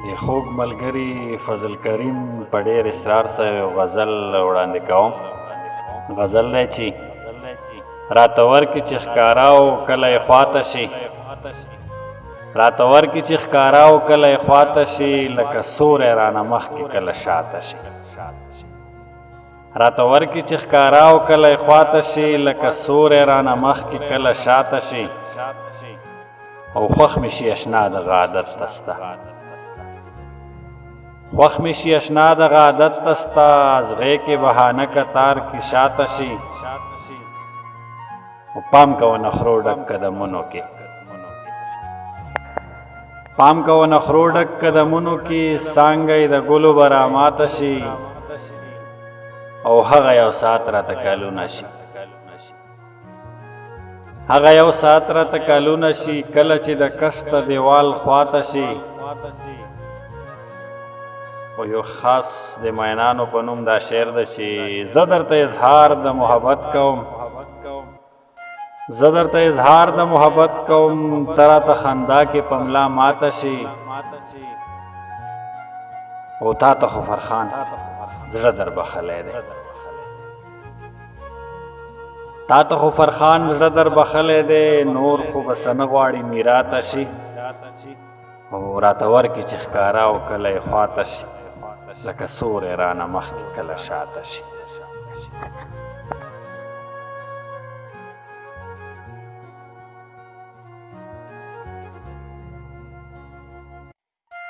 د خوږ ملګري فضل کریم په ډېر اصرار سره یو غزل وړاندې کوم. غزل دی چې راته ورکړي چې ښکارا او کله یې خواته شي، راته ورکړي چې ښکارا او کله یې خواته شي، لکه سوری رانه مخکې کله شاته شي. راته ورکړي چې ښکارا او کله یې خواته شي، لکه سوری رانه مخکې کله شاته شي. او خوښ مې شي اشنا دغه عادت ته ستا، خوښ مې شي اشنا دغه عادت ته ستا، ازغی کې بهانه کتار کې شاته شي. او پام کوه نخرو ډک قدمونو کې، پام کوه نخرو ډک قدمونو کې، څانګه د ګلو به راماته شي. او هغه یو ساعت راته کلونه شي، هغه یو ساعت راته کلونه شي، کله چې د کسته دیوال خواته شي. او یو خاص د مینانو په نوم دا شعر ده چې زه درته اظهار د محبت کوم، زه درته اظهار د محبت کوم، ته راته خندا کې په ملا ماته شي. او تا ته خو فرخان زړه در بخلی دی، تا ته خو فرخان زړه در بخلی دی، نور خو بس نه غواړي میراته شي. او راته ورکړي چې ښکارا او کله یې خواته شي، لکه سوری رانه مخکې کله شاته شي.